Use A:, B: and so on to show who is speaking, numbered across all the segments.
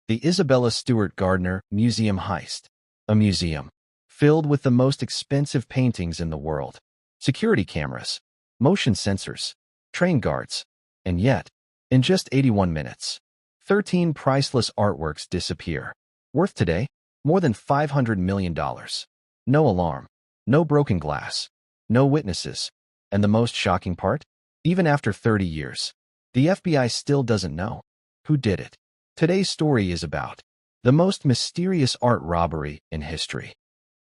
A: The Isabella Stewart Gardner Museum Heist. A museum filled with the most expensive paintings in the world. Security cameras, motion sensors, train guards. And yet, in just 81 minutes, 13 priceless artworks disappear. Worth today, more than $500 million. No alarm, no broken glass, no witnesses. And the most shocking part? Even after 30 years, the FBI still doesn't know who did it. Today's story is about the most mysterious art robbery in history.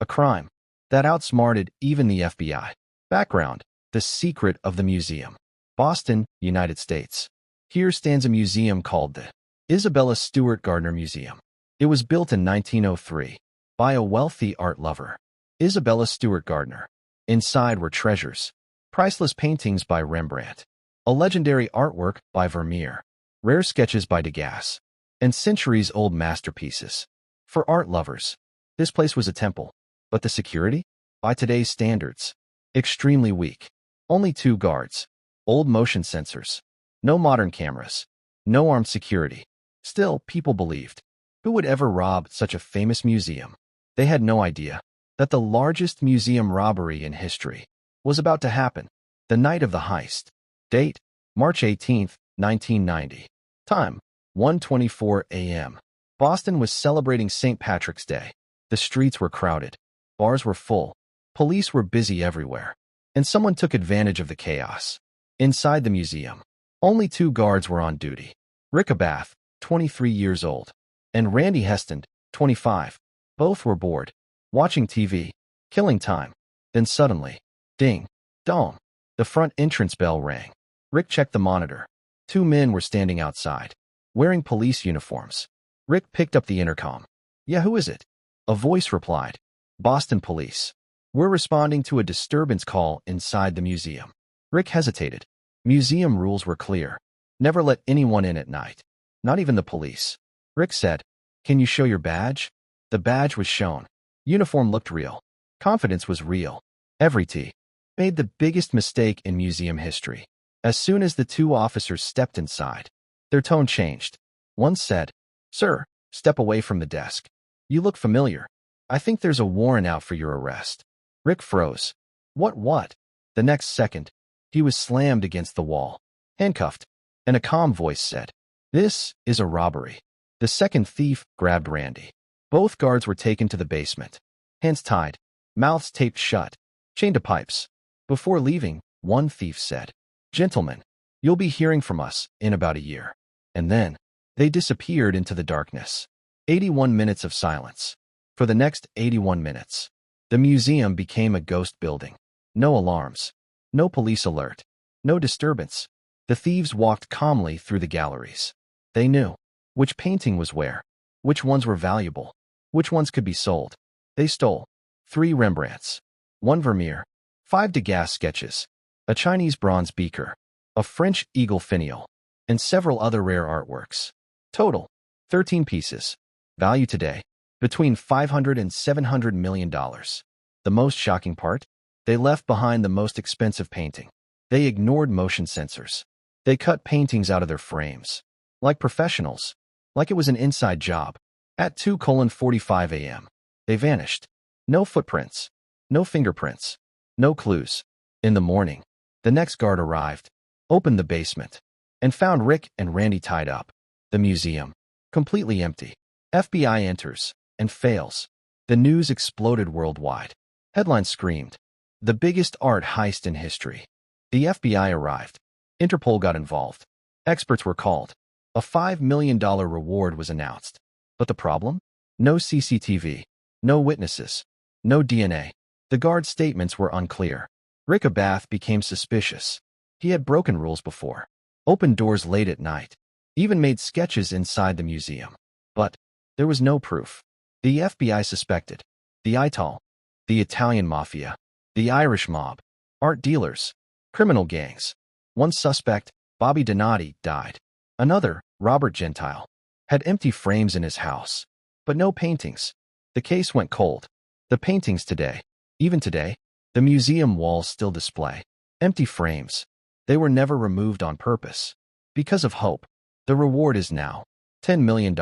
A: A crime that outsmarted even the FBI. Background: the secret of the museum. Boston, United States. Here stands a museum called the Isabella Stewart Gardner Museum. It was built in 1903 by a wealthy art lover, Isabella Stewart Gardner. Inside were treasures, priceless paintings by Rembrandt, a legendary artwork by Vermeer, rare sketches by Degas, and centuries-old masterpieces. For art lovers, this place was a temple, but the security? By today's standards, extremely weak. Only 2 guards, old motion sensors, no modern cameras, no armed security. Still, people believed. Who would ever rob such a famous museum? They had no idea that the largest museum robbery in history was about to happen. The night of the heist. Date: March 18, 1990. Time: 1:24 a.m. Boston was celebrating St. Patrick's Day. The streets were crowded. Bars were full. Police were busy everywhere. And someone took advantage of the chaos. Inside the museum, only 2 guards were on duty. Rick Abath, 23 years old, and Randy Heston, 25. Both were bored, watching TV, killing time. Then suddenly, ding, dong, the front entrance bell rang. Rick checked the monitor. 2 men were standing outside, wearing police uniforms. Rick picked up the intercom. "Yeah, who is it?" A voice replied. "Boston Police. We're responding to a disturbance call inside the museum." Rick hesitated. Museum rules were clear. Never let anyone in at night, not even the police. Rick said, "Can you show your badge?" The badge was shown. Uniform looked real. Confidence was real. Every T made the biggest mistake in museum history. As soon as the 2 officers stepped inside, their tone changed. One said, "Sir, step away from the desk. You look familiar. I think there's a warrant out for your arrest." Rick froze. What? The next second, he was slammed against the wall, handcuffed, and a calm voice said, "This is a robbery." The second thief grabbed Randy. Both guards were taken to the basement, hands tied, mouths taped shut, chained to pipes. Before leaving, one thief said, "Gentlemen, you'll be hearing from us in about a year." And then, they disappeared into the darkness. 81 minutes of silence. For the next 81 minutes, the museum became a ghost building. No alarms, no police alert, no disturbance. The thieves walked calmly through the galleries. They knew which painting was where, which ones were valuable, which ones could be sold. They stole 3 Rembrandts, 1 Vermeer, 5 Degas sketches, a Chinese bronze beaker, a French eagle finial, and several other rare artworks. Total, 13 pieces. Value today, between $500 and $700 million. The most shocking part? They left behind the most expensive painting. They ignored motion sensors. They cut paintings out of their frames. Like professionals. Like it was an inside job. At 2:45 a.m., they vanished. No footprints. No fingerprints. No clues. In the morning, the next guard arrived, opened the basement, and found Rick and Randy tied up. The museum, completely empty. FBI enters and fails. The news exploded worldwide. Headlines screamed, "The biggest art heist in history." The FBI arrived. Interpol got involved. Experts were called. A $5 million reward was announced. But the problem? No CCTV. No witnesses. No DNA. The guard's statements were unclear. Rick Abath became suspicious. He had broken rules before. Opened doors late at night. Even made sketches inside the museum. But there was no proof. The FBI suspected the ITAL, the Italian mafia, the Irish mob, art dealers, criminal gangs. One suspect, Bobby Donati, died. Another, Robert Gentile, had empty frames in his house, but no paintings. The case went cold. The paintings today, even today, the museum walls still display empty frames. They were never removed on purpose. Because of hope. The reward is now $10 million.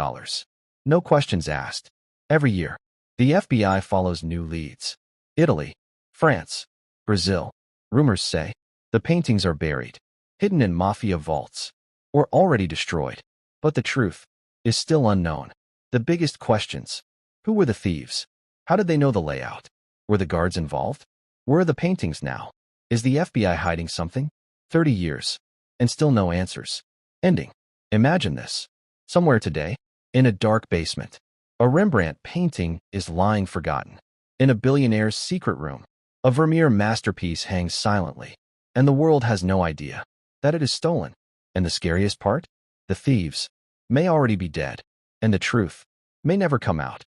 A: No questions asked. Every year, the FBI follows new leads. Italy, France, Brazil. Rumors say the paintings are buried, hidden in mafia vaults, or already destroyed. But the truth is still unknown. The biggest questions: who were the thieves? How did they know the layout? Were the guards involved? Where are the paintings now? Is the FBI hiding something? 30 years, and still no answers. Ending. Imagine this. Somewhere today, in a dark basement, a Rembrandt painting is lying forgotten. In a billionaire's secret room, a Vermeer masterpiece hangs silently, and the world has no idea that it is stolen. And the scariest part? The thieves may already be dead, and the truth may never come out.